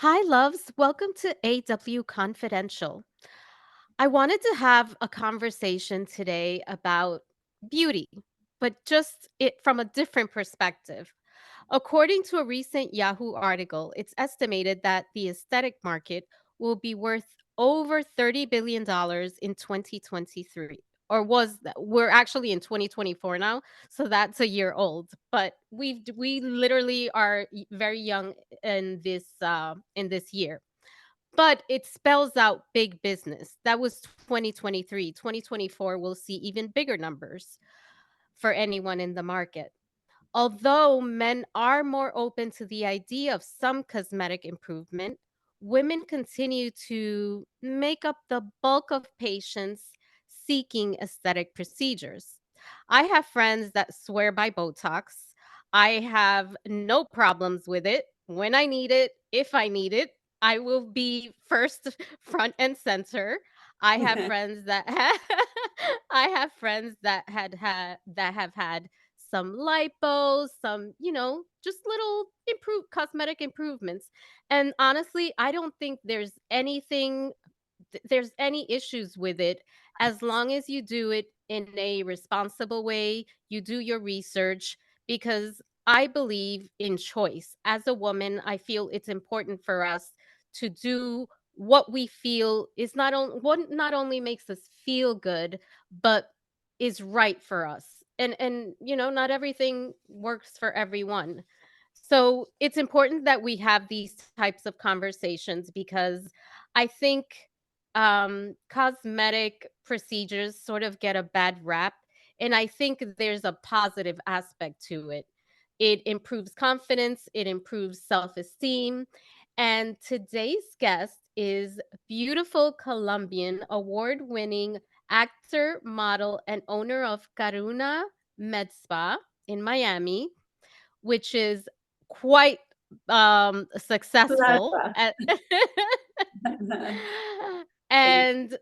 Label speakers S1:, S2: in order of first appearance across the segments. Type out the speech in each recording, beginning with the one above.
S1: Hi, loves. Welcome to AW Confidential. I wanted to have a conversation today about beauty, but just it from a different perspective. According to a recent Yahoo article, it's estimated that the aesthetic market will be worth over $30 billion in 2023. Or we're actually in 2024 now, so that's a year old. But we literally are very young in this year. But it spells out big business. That was 2023. 2024 will see even bigger numbers for anyone in the market. Although men are more open to the idea of some cosmetic improvement, women continue to make up the bulk of patients seeking aesthetic procedures. I have friends that swear by Botox. I have no problems with it. When I need it, if I need it, I will be first front and center. I have friends that I have friends that have had some lipo, some, just little cosmetic improvements. And honestly, I don't think there's any issues with it as long as you do it in a responsible way, you do your research because I believe in choice. As a woman, I feel it's important for us to do what we feel is what not only makes us feel good, but is right for us. And not everything works for everyone. So it's important that we have these types of conversations because I think cosmetic procedures sort of get a bad rap. And I think there's a positive aspect to it. It improves confidence, it improves self esteem. And today's guest is beautiful Colombian award winning actor, model, and owner of Caruna Med Spa in Miami, which is quite successful
S2: Plaza.
S1: at
S2: Thank
S1: and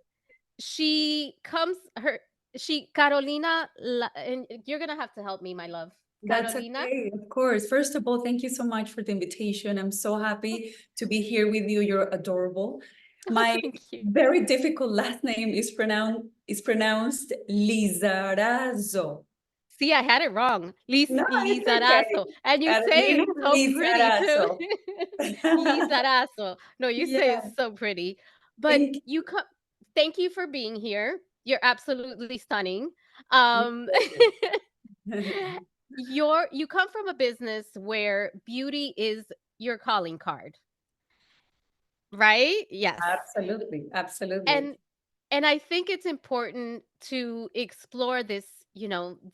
S1: she comes her she Carolina and you're gonna have to help me, my love.
S2: That's
S1: Carolina.
S2: okay, of course. First of all, thank you so much for the invitation. I'm so happy to be here with you. You're adorable.
S1: Oh,
S2: My
S1: thank you.
S2: very difficult last name is pronounced Lizarazo.
S1: See, I had it wrong.
S2: No, it's
S1: Lizarazo.
S2: okay.
S1: And you say
S2: Carolina
S1: it so pretty too.
S2: Lizarazo.
S1: Lizarazo. No, you say
S2: Yeah,
S1: it so pretty. But
S2: thank
S1: you come thank you for being here. You're absolutely stunning.
S2: you.
S1: Um you come from a business where beauty is your calling card, right? Yes.
S2: Absolutely, absolutely.
S1: And and I think it's important to explore this,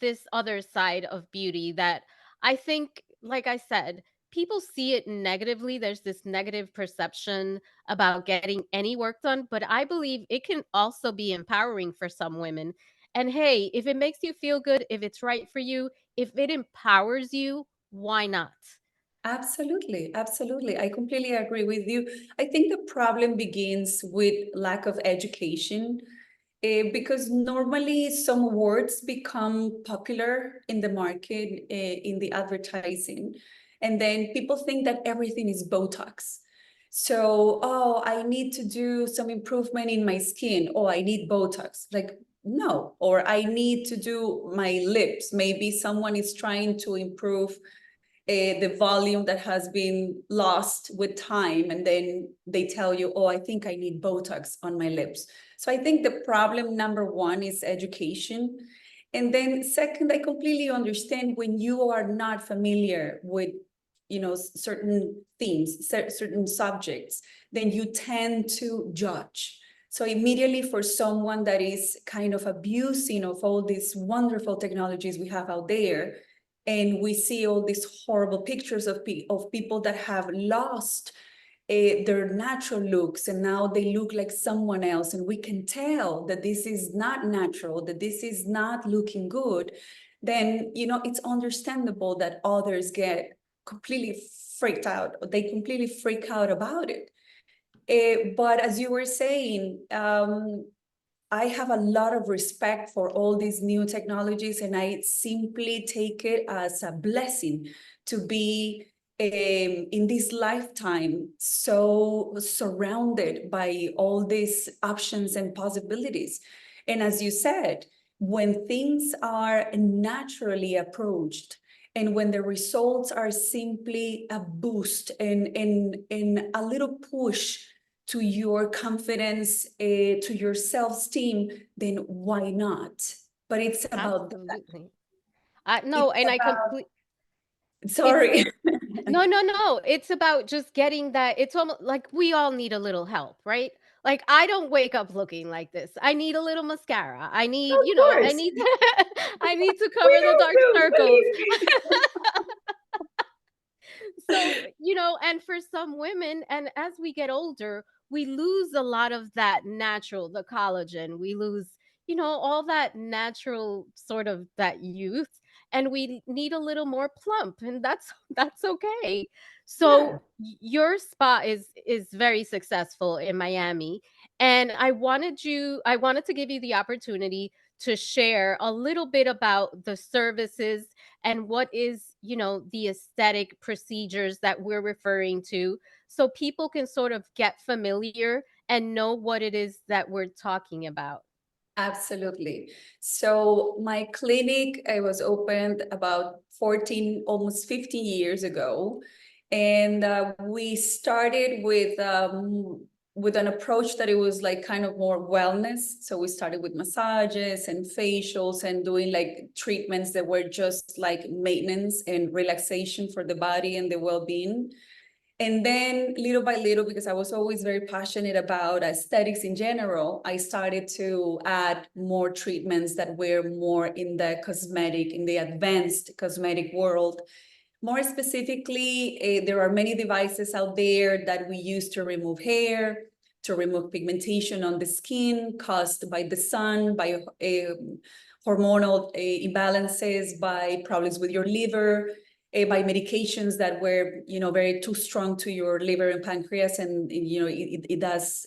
S1: this other side of beauty that I think, like I said, people see it negatively. There's this negative perception about getting any work done, but I believe it can also be empowering for some women. And hey, if it makes you feel good, if it's right for you, if it empowers you, why not?
S2: Absolutely, absolutely. I completely agree with you. I think the problem begins with lack of education, because normally some words become popular in the market, in the advertising, and then people think that everything is Botox. So, oh, I need to do some improvement in my skin. Oh, I need Botox. Like, no, or I need to do my lips. Maybe someone is trying to improve the volume that has been lost with time, and then they tell you, oh, I think I need Botox on my lips. So I think the problem number one is education. And then second, I completely understand when you are not familiar with certain themes, certain subjects, then you tend to judge. So immediately, for someone that is kind of abusing of all these wonderful technologies we have out there, and we see all these horrible pictures of people that have lost their natural looks, and now they look like someone else, and we can tell that this is not natural, that this is not looking good, then it's understandable that others get completely freaked out. They completely freak out about it. But as you were saying, I have a lot of respect for all these new technologies, and I simply take it as a blessing to be in this lifetime so surrounded by all these options and possibilities. And as you said, when things are naturally approached and when the results are simply a boost and a little push to your confidence, to your self-esteem, then why not? But it's about that.
S1: Absolutely.
S2: It's
S1: No, and I
S2: about,
S1: complete it's
S2: sorry.
S1: no, no, no. It's about just getting that. It's almost like we all need a little help, right? Like I don't wake up looking like this. I need a little mascara. I need,
S2: Of
S1: I
S2: course.
S1: need to, I need to
S2: We
S1: cover the
S2: all
S1: dark
S2: do,
S1: circles.
S2: believe me.
S1: So, and for some women, and as we get older, we lose a lot of that natural, the collagen. We lose, all that natural sort of that youth, and we need a little more plump, and that's that's okay.
S2: Yeah,
S1: So your spa is very successful in Miami, and I wanted to give you the opportunity to share a little bit about the services and what is, the aesthetic procedures that we're referring to, so people can sort of get familiar and know what it is that we're talking about.
S2: absolutely. So my clinic, I was opened about 14, almost 15 years ago. And we started with an approach that it was like kind of more wellness. So we started with massages and facials and doing like treatments that were just like maintenance and relaxation for the body and the well-being. And then little by little, because I was always very passionate about aesthetics in general, I started to add more treatments that were more in the cosmetic, in the advanced cosmetic world. More specifically, there are many devices out there that we use to remove hair, to remove pigmentation on the skin caused by the sun, by hormonal imbalances, by problems with your liver, by medications that were, very too strong to your liver and pancreas, and it does,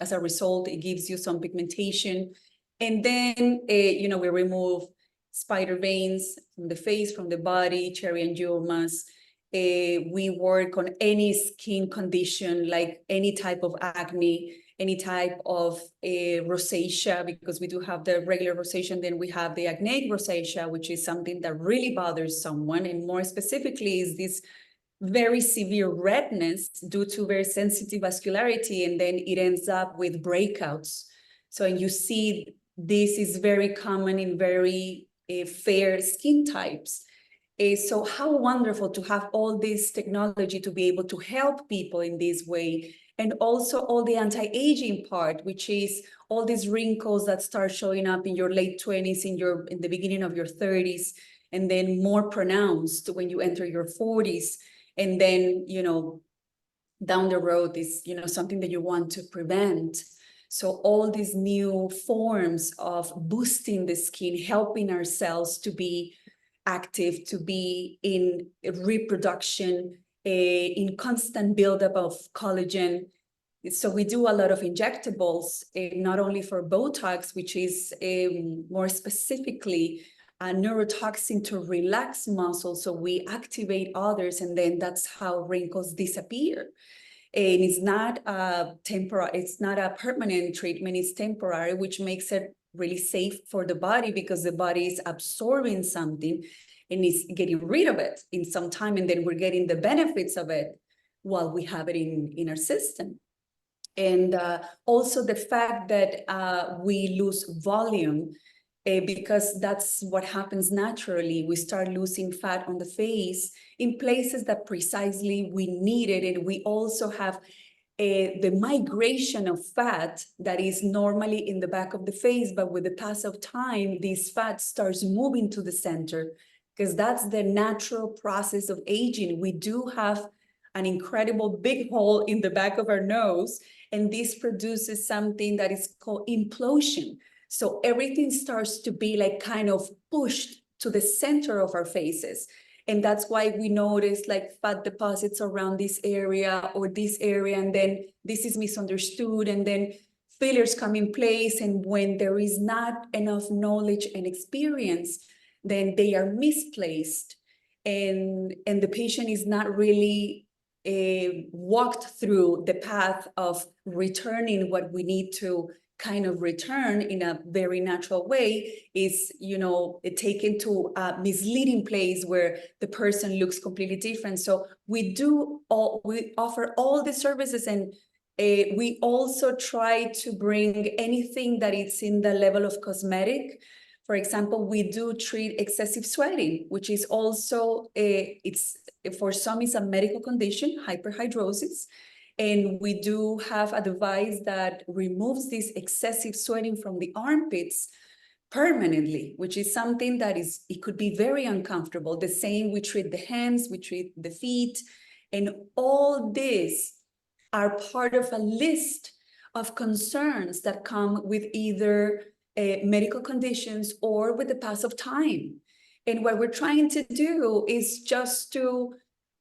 S2: as a result, it gives you some pigmentation. And then, we remove spider veins from the face, from the body, cherry angiomas. We work on any skin condition, like any type of acne, any type of rosacea, because we do have the regular rosacea, and then we have the acneic rosacea, which is something that really bothers someone. And more specifically is this very severe redness due to very sensitive vascularity, and then it ends up with breakouts. So, and you see this is very common in very fair skin types. So how wonderful to have all this technology to be able to help people in this way. And also all the anti-aging part, which is all these wrinkles that start showing up in your late 20s, in the beginning of your 30s, and then more pronounced when you enter your 40s. And then, down the road is, something that you want to prevent. So all these new forms of boosting the skin, helping our cells to be active, to be in reproduction, in constant buildup of collagen. So we do a lot of injectables, not only for Botox, which is more specifically a neurotoxin to relax muscles. So we activate others, and then that's how wrinkles disappear. And it's not a it's not a permanent treatment, it's temporary, which makes it really safe for the body, because the body is absorbing something and is getting rid of it in some time, and then we're getting the benefits of it while we have it in our system. And also the fact that we lose volume, because that's what happens naturally. We start losing fat on the face in places that precisely we need it. And we also have the migration of fat that is normally in the back of the face, but with the pass of time, this fat starts moving to the center, because that's the natural process of aging. We do have an incredible big hole in the back of our nose, and this produces something that is called implosion. So everything starts to be like kind of pushed to the center of our faces. And that's why we notice like fat deposits around this area or this area, and then this is misunderstood, and then fillers come in place. And when there is not enough knowledge and experience, then they are misplaced. and the patient is not really walked through the path of returning what we need to kind of return in a very natural way, is, taken to a misleading place where the person looks completely different. So we offer all the services, and we also try to bring anything that is in the level of cosmetic. For example, we do treat excessive sweating, which is also it's for some it's a medical condition, hyperhidrosis. And we do have a device that removes this excessive sweating from the armpits permanently, which is something that it could be very uncomfortable. The same, we treat the hands, we treat the feet, and all this are part of a list of concerns that come with either medical conditions or with the pass of time. And what we're trying to do is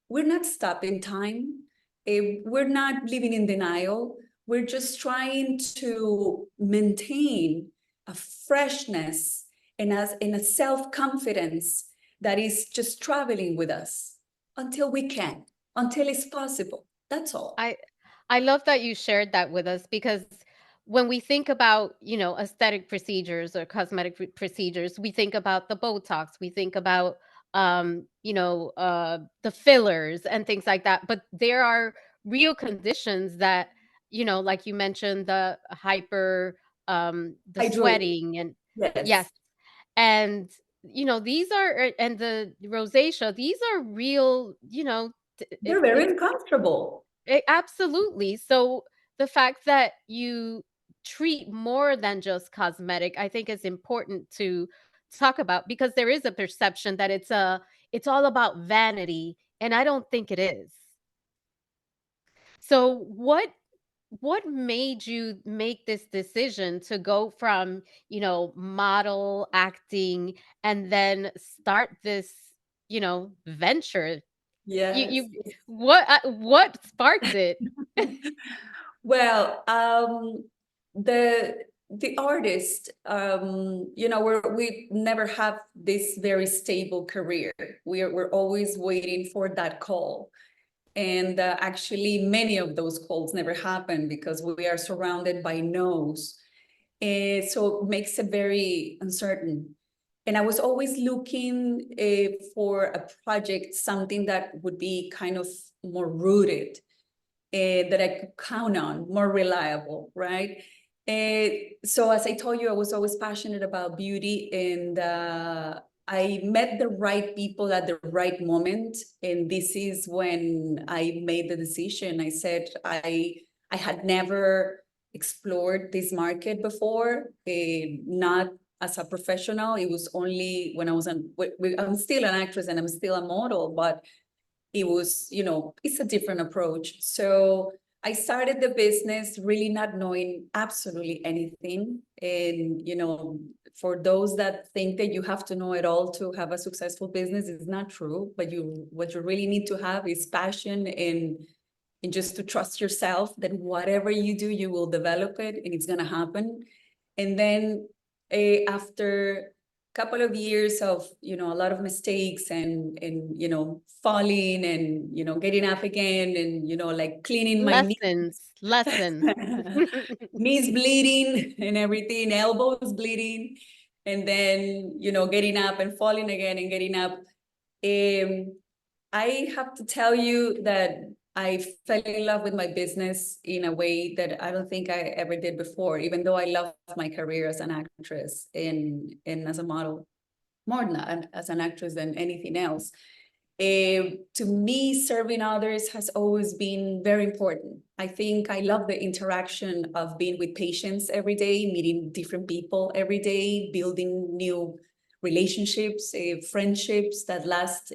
S2: we're not stopping time. We're not living in denial. We're just trying to maintain a freshness and a self-confidence that is just traveling with us until we can, until it's possible. That's all.
S1: I I love that you shared that with us because when we think about, aesthetic procedures or cosmetic procedures, we think about the Botox, we think about the fillers and things like that. But there are real conditions that, like you mentioned, the
S2: Hydro,
S1: sweating and
S2: yes.
S1: yes. And these are and the rosacea, these are real,
S2: They're very
S1: it's
S2: uncomfortable.
S1: absolutely. So the fact that you treat more than just cosmetic, I think is important to talk about because there is a perception that it's all about vanity, and I don't think it is. So what made you make this decision to go from, model acting and then start this, venture?
S2: Yes.
S1: You what sparked it?
S2: Well, the artist, we never have this very stable career. We're always waiting for that call. And actually, many of those calls never happen because we are surrounded by no's. And so it makes it very uncertain. And I was always looking for a project, something that would be kind of more rooted, that I could count on, more reliable, right? So as I told you, I was always passionate about beauty, and I met the right people at the right moment. And this is when I made the decision. I said I had never explored this market before, not as a professional. It was only when I was I'm still an actress and I'm still a model, but it was, it's a different approach. So I started the business really not knowing absolutely anything. And, for those that think that you have to know it all to have a successful business, is not true. But what you really need to have is passion and just to trust yourself that whatever you do, you will develop it and it's going to happen. And then after couple of years of a lot of mistakes and falling and getting up again and like cleaning my knees
S1: Lessons.
S2: knees bleeding and everything, elbows bleeding, and then getting up and falling again and getting up. I have to tell you that I fell in love with my business in a way that I don't think I ever did before, even though I love my career as an actress and as a model more than as an actress than anything else. To me, serving others has always been very important. I think I love the interaction of being with patients every day, meeting different people every day, building new relationships, friendships that last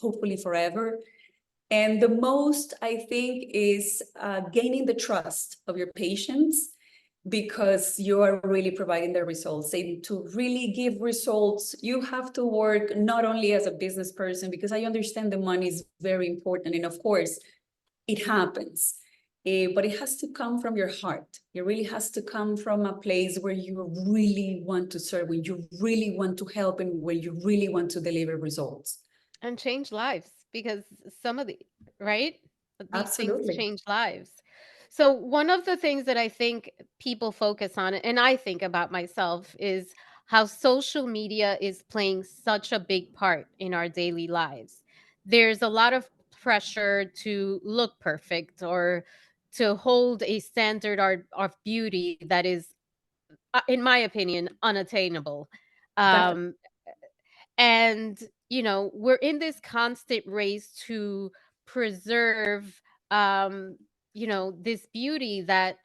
S2: hopefully forever. And the most, I think, is gaining the trust of your patients because you are really providing the results. And to really give results, you have to work not only as a business person, because I understand the money is very important. And of course, it happens. But it has to come from your heart. It really has to come from a place where you really want to serve, where you really want to help, and where you really want to deliver results.
S1: And change lives because some of the right? These things
S2: Absolutely.
S1: change lives. So one of the things that I think people focus on and I think about myself is how social media is playing such a big part in our daily lives. There's a lot of pressure to look perfect or to hold a standard of beauty that is in my opinion unattainable.
S2: Definitely.
S1: Um and, we're in this constant race to preserve, um, this beauty that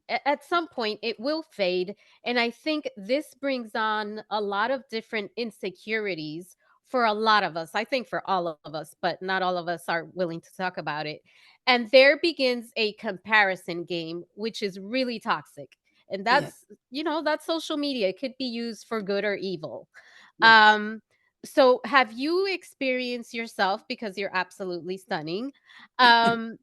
S1: at some point it will fade. And I think this brings on a lot of different insecurities for a lot of us. I think for all of us, but not all of us are willing to talk about it. And there begins a comparison game, which is really toxic. And
S2: Yeah.
S1: that's social media. It could be used for good or evil.
S2: Yes.
S1: Um, so have you experienced yourself, because you're absolutely stunning, um,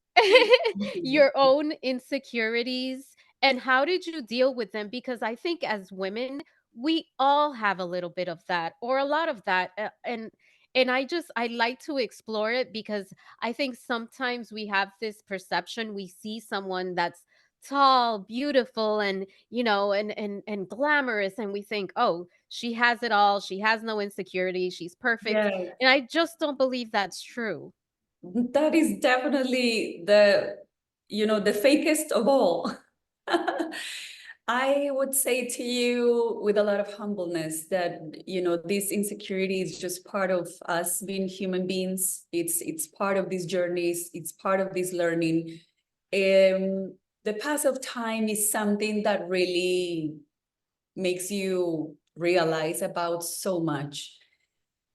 S1: your own insecurities, and how did you deal with them? Because I think as women, we all have a little bit of that or a lot of that. And I like to explore it because I think sometimes we have this perception. We see someone that's tall, beautiful, and and glamorous, and we think, "Oh, she has it all. She has no insecurity. She's perfect."
S2: Yeah.
S1: And I just don't believe that's true.
S2: That is definitely the fakest of all. I would say to you with a lot of humbleness that, this insecurity is just part of us being human beings. It's part of these journeys. It's part of this learning. The pass of time is something that really makes you realize about so much,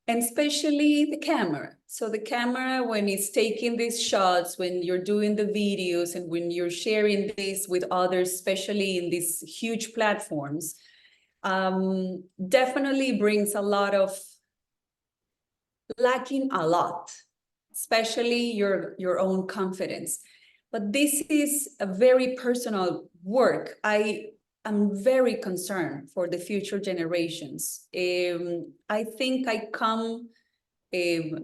S2: and especially the camera. So the camera, when it's taking these shots, when you're doing the videos, and when you're sharing this with others, especially in these huge platforms, definitely brings a lot of lacking a lot, especially your own confidence. But this is a very personal work. I am very concerned for the future generations. I think I come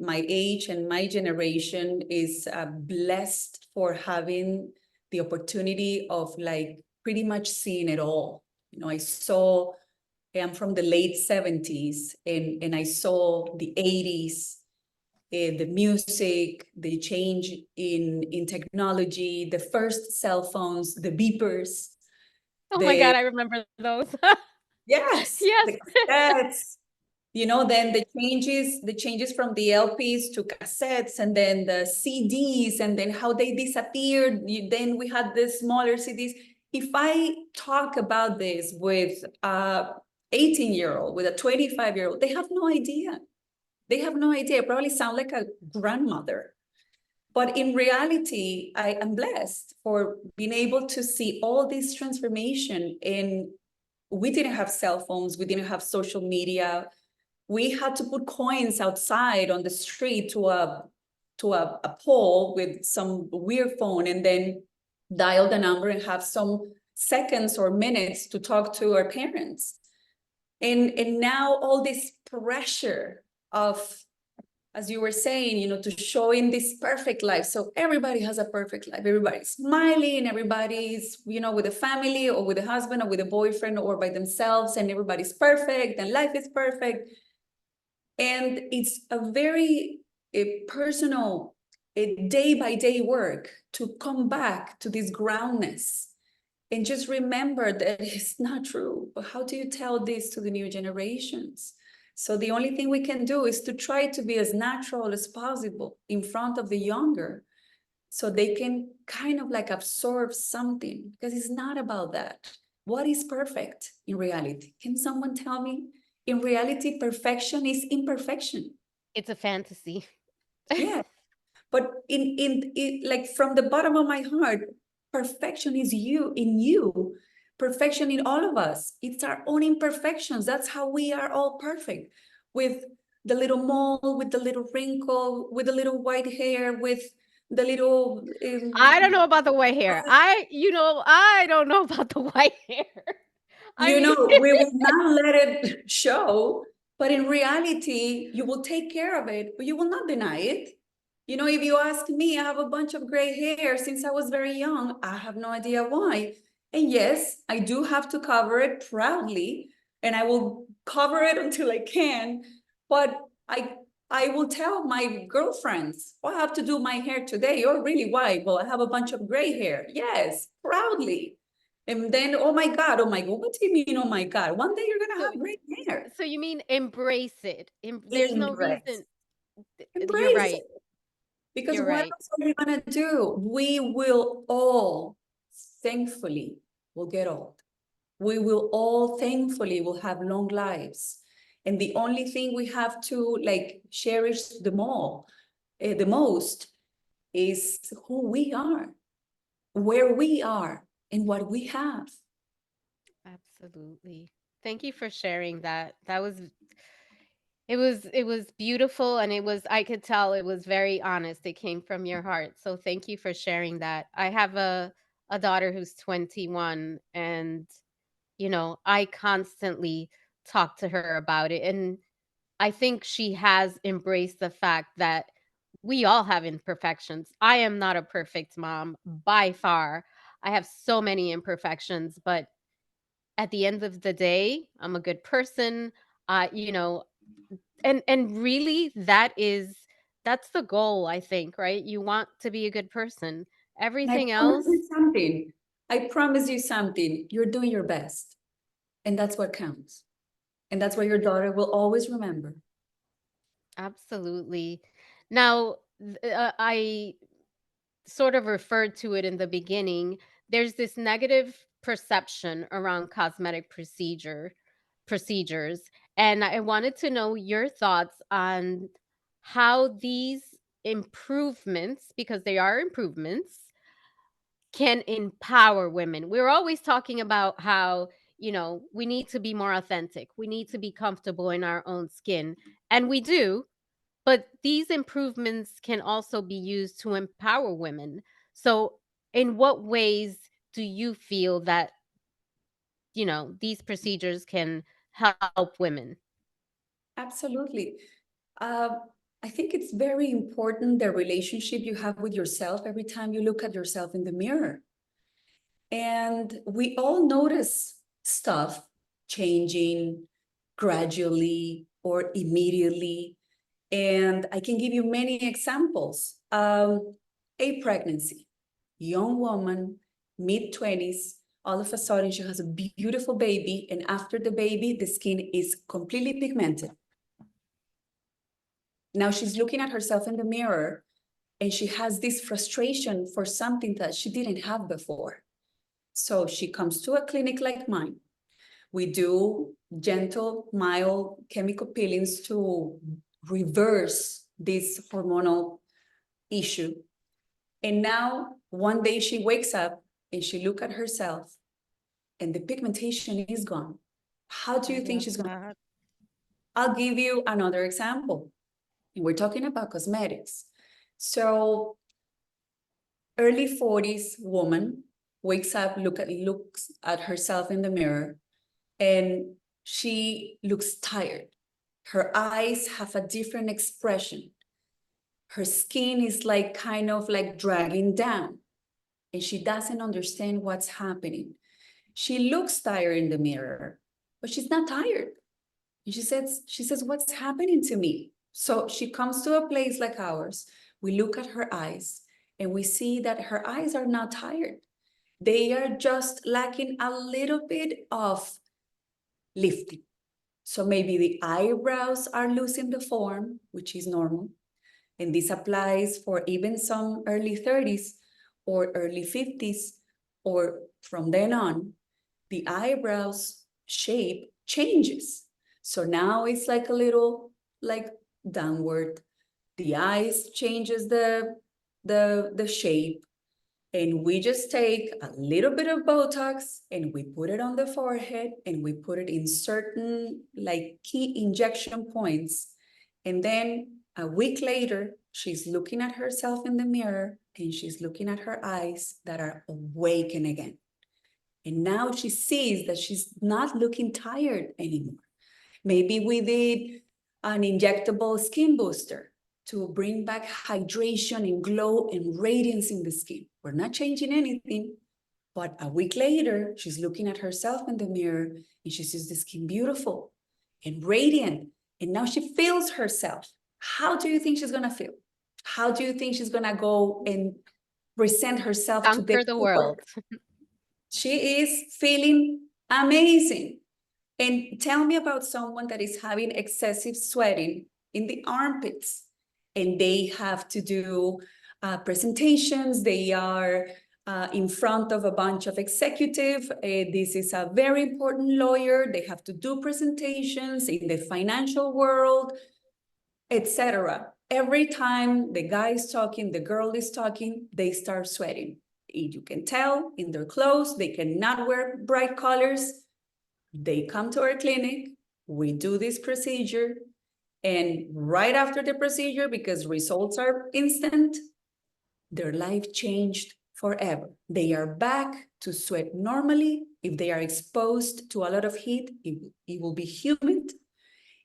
S2: my age and my generation is blessed for having the opportunity of like pretty much seeing it all. I'm from the late 70s, and I saw the 80s, the music, the change in technology, the first cell phones, the beepers,
S1: Oh my
S2: the
S1: god, I remember those.
S2: yes,
S1: Yes.
S2: the cassettes, then the changes from the LPs to cassettes, and then the CDs, and then how they disappeared. Then we had the smaller CDs. If I talk about this with a 18-year-old, with a 25-year-old, they have no idea. They have no idea. I probably sound like a grandmother. But in reality, I am blessed for being able to see all this transformation. And we didn't have cell phones, we didn't have social media. We had to put coins outside on the street to a pole with some weird phone, and then dial the number and have some seconds or minutes to talk to our parents. And now all this pressure of, as you were saying, to showing this perfect life. So everybody has a perfect life. Everybody's smiling, everybody's, with a family or with a husband or with a boyfriend or by themselves, and everybody's perfect and life is perfect. And it's a very personal, day by day work to come back to this groundness and just remember that it's not true. But how do you tell this to the new generations? So the only thing we can do is to try to be as natural as possible in front of the younger, so they can kind of like absorb something, because it's not about that. What is perfect in reality? Can someone tell me? In reality, perfection is imperfection.
S1: It's a fantasy.
S2: Yeah. But in like from the bottom of my heart, perfection is you, in you. Perfection in all of us. It's our own imperfections. That's how we are all perfect. With the little mole, with the little wrinkle, with the little white hair, with the little
S1: I don't know about the white hair. I don't know about the white hair. I mean,
S2: we will not let it show, But in reality, you will take care of it, but you will not deny it. You know, if you ask me, I have a bunch of gray hair since I was very young. I have no idea why. And yes, I do have to cover it proudly, and I will cover it until I can. But I will tell my girlfriends, oh, I have to do my hair today. Oh, really? Why? Well, I have a bunch of gray hair. Yes, proudly. And then, oh my God, what do you mean, oh my God? One day you're gonna
S1: So
S2: have gray hair.
S1: so you mean embrace it. There's no
S2: Embrace.
S1: reason. You're
S2: Embrace
S1: right.
S2: it. Because
S1: You're
S2: what
S1: right.
S2: else are you gonna do? We will all, thankfully, will get old. We will all, thankfully, will have long lives. And the only thing we have to like cherish the most is who we are, where we are, and what we have.
S1: Absolutely. Thank you for sharing that. It was beautiful, and I could tell it was very honest. It came from your heart. So thank you for sharing that. I have a daughter who's 21, and I constantly talk to her about it, and I think she has embraced the fact that we all have imperfections. I am not a perfect mom by far. I have so many imperfections, but at the end of the day, I'm a good person. And really that's the goal, I think, right? You want to be a good person.
S2: And I
S1: Everything
S2: promise
S1: else,
S2: you something. I promise you something. You're doing your best. And that's what counts. And that's what your daughter will always remember.
S1: absolutely. Now, I sort of referred to it in the beginning. There's this negative perception around cosmetic procedures, and I wanted to know your thoughts on how these improvements, because they are improvements, can empower women. We're always talking about how, we need to be more authentic. We need to be comfortable in our own skin. And we do, but these improvements can also be used to empower women. So, in what ways do you feel that, these procedures can help women?
S2: Absolutely. Uh, I think it's very important the relationship you have with yourself every time you look at yourself in the mirror. And we all notice stuff changing gradually or immediately. And I can give you many examples. A pregnancy, young woman, mid 20s, all of a sudden she has a beautiful baby. And after the baby, the skin is completely pigmented. Now she's looking at herself in the mirror and she has this frustration for something that she didn't have before. So she comes to a clinic like mine. We do gentle, mild chemical peelings to reverse this hormonal issue. And now one day she wakes up and she look at herself and the pigmentation is gone. How do
S1: I
S2: you think
S1: love
S2: she's going to?
S1: that.
S2: I'll give you another example. And we're talking about cosmetics. So early 40s woman wakes up, looks at herself in the mirror, and she looks tired. Her eyes have a different expression. Her skin is like kind of like dragging down, and she doesn't understand what's happening. She looks tired in the mirror, but she's not tired. And she says, what's happening to me? So she comes to a place like ours. We look at her eyes and we see that her eyes are not tired. They are just lacking a little bit of lifting. So maybe the eyebrows are losing the form, which is normal. And this applies for even some early 30s or early 50s, or from then on, the eyebrows shape changes. So now it's like a little like downward. The eyes changes the shape, and we just take a little bit of Botox and we put it on the forehead and we put it in certain like key injection points. And then a week later, she's looking at herself in the mirror and she's looking at her eyes that are awakened again. And now she sees that she's not looking tired anymore. Maybe we did an injectable skin booster to bring back hydration and glow and radiance in the skin. We're not changing anything, but a week later, she's looking at herself in the mirror and she sees the skin beautiful and radiant. And now she feels herself. How do you think she's going to feel? How do you think she's going to go and present herself to the
S1: Conquer the
S2: world?
S1: world.
S2: She is feeling amazing. And tell me about someone that is having excessive sweating in the armpits and they have to do presentations. They are in front of a bunch of executive. This is a very important lawyer. They have to do presentations in the financial world, etc. Every time the guy is talking, the girl is talking, they start sweating. You can tell in their clothes, they cannot wear bright colors. They come to our clinic, we do this procedure, and right after the procedure, because results are instant, their life changed forever. They are back to sweat normally. If they are exposed to a lot of heat, it will be humid.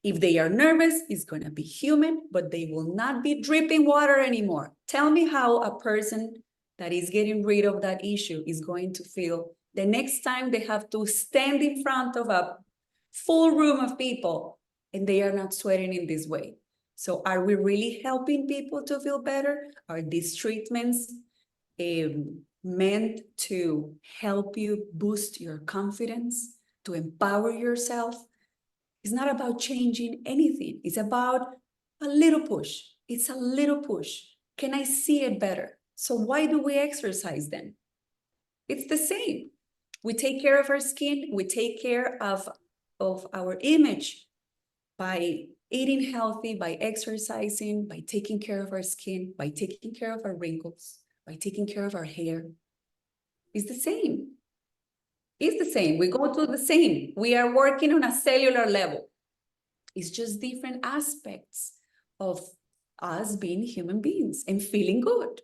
S2: If they are nervous, it's going to be humid, but they will not be dripping water anymore. Tell me how a person that is getting rid of that issue is going to feel the next time they have to stand in front of a full room of people and they are not sweating in this way. So are we really helping people to feel better? Are these treatments meant to help you boost your confidence, to empower yourself? It's not about changing anything. It's about a little push. It's a little push. Can I see it better? So why do we exercise then? It's the same. We take care of our skin. We take care of our image by eating healthy, by exercising, by taking care of our skin, by taking care of our wrinkles, by taking care of our hair. It's the same. It's the same. We go to the same. We are working on a cellular level. It's just different aspects of us being human beings and feeling good.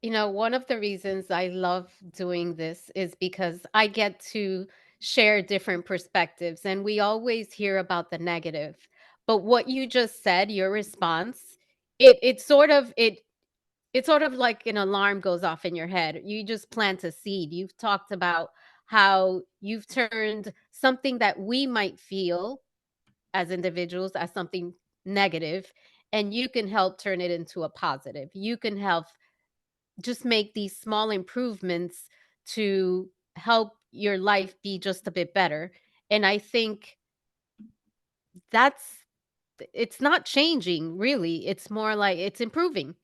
S1: You know, one of the reasons I love doing this is because I get to share different perspectives and we always hear about the negative. But what you just said, your response, it's sort of like an alarm goes off in your head. You just plant a seed. You've talked about how you've turned something that we might feel as individuals as something negative, and you can help turn it into a positive. You can help just make these small improvements to help your life be just a bit better. And I think that's it's not changing really. It's more like it's improving.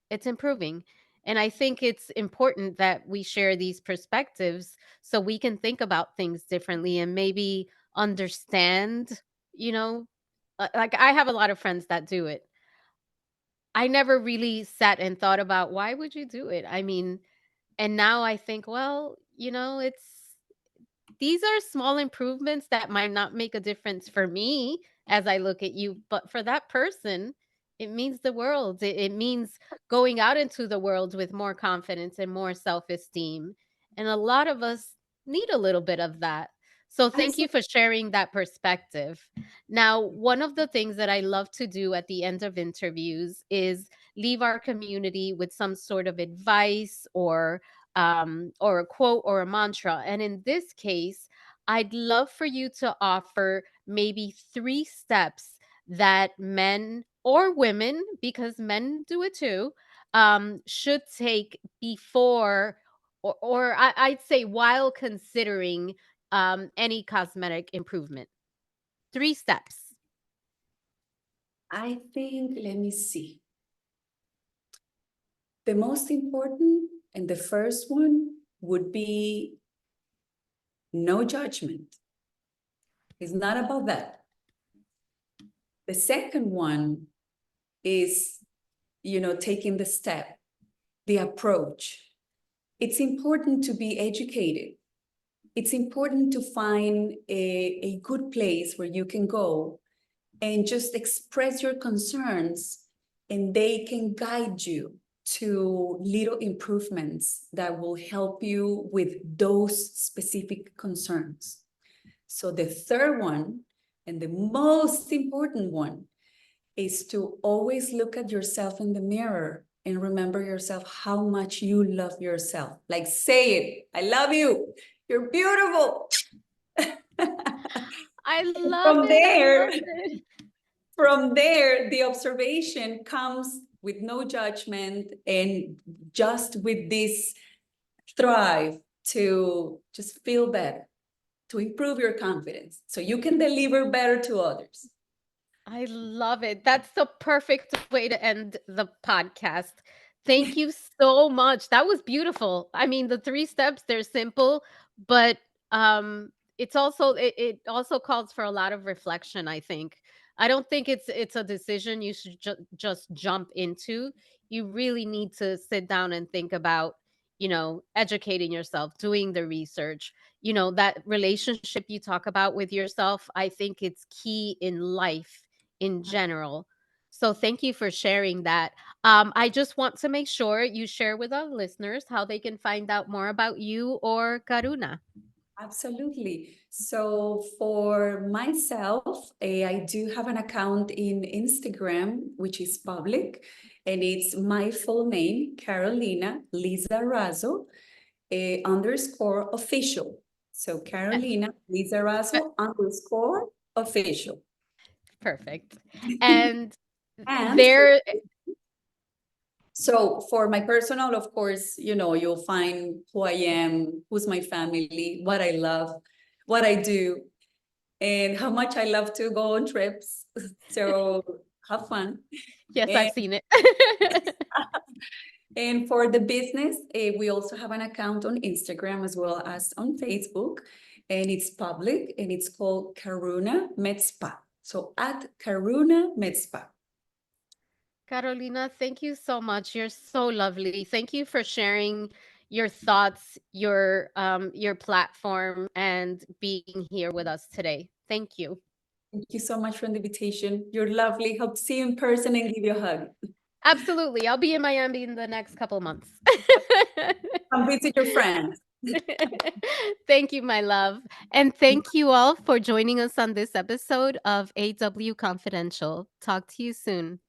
S1: It's improving. And I think it's important that we share these perspectives so we can think about things differently and maybe understand, you know, like I have a lot of friends that do it. I never really sat and thought about why would you do it? I mean, and now I think, well, these are small improvements that might not make a difference for me as I look at you, but for that person, it means the world. It means going out into the world with more confidence and more self esteem. And a lot of us need a little bit of that. So, thank you
S2: Absolutely.
S1: for sharing that perspective. Now, one of the things that I love to do at the end of interviews is leave our community with some sort of advice or a quote or a mantra. And in this case, I'd love for you to offer maybe 3 steps that men or women, because men do it too, should take before I'd say while considering any cosmetic improvement. 3 steps.
S2: I think, let me see. The most important and the first one would be no judgment. It's not about that. The second one is, taking the step, the approach. It's important to be educated. It's important to find a good place where you can go and just express your concerns, and they can guide you to little improvements that will help you with those specific concerns. So the third one, and the most important one, is to always look at yourself in the mirror and remember yourself how much you love yourself. Like say it, I love you. You're beautiful.
S1: I love
S2: From
S1: it. I
S2: there,
S1: love it.
S2: from there, the observation comes with no judgment and just with this thrive to just feel better, to improve your confidence so you can deliver better to others.
S1: I love it. That's the perfect way to end the podcast. Thank you so much. That was beautiful. I mean, the 3 steps, they're simple, but it also calls for a lot of reflection, I think. I don't think it's a decision you should just jump into. You really need to sit down and think about, educating yourself, doing the research. That relationship you talk about with yourself, I think it's key in life in general. So thank you for sharing that. I just want to make sure you share with our listeners how they can find out more about you or Caruna.
S2: Absolutely. So for myself, I do have an account in Instagram, which is public, and it's my full name, Carolina Lizarazo, underscore official. So
S1: Eh,
S2: Carolina
S1: eh,
S2: Lizarazo underscore official.
S1: Perfect. And
S2: And
S1: there,
S2: so for my personal, of course, you'll find who I am, who's my family, what I love, what I do, and how much I love to go on trips. So have fun.
S1: yes,
S2: And,
S1: I've seen it.
S2: and for the business, we also have an account on Instagram as well as on Facebook, and it's public and it's called Caruna Med Spa. So at Caruna Med Spa.
S1: Carolina, thank you so much. You're so lovely. Thank you for sharing your thoughts, your platform, and being here with us today. Thank you.
S2: Thank you so much for the invitation. You're lovely. Hope to see you in person and give you a hug.
S1: Absolutely. I'll be in Miami in the next couple months.
S2: Come visit your friends.
S1: Thank you, my love. And thank you all for joining us on this episode of AW Confidential. Talk to you soon.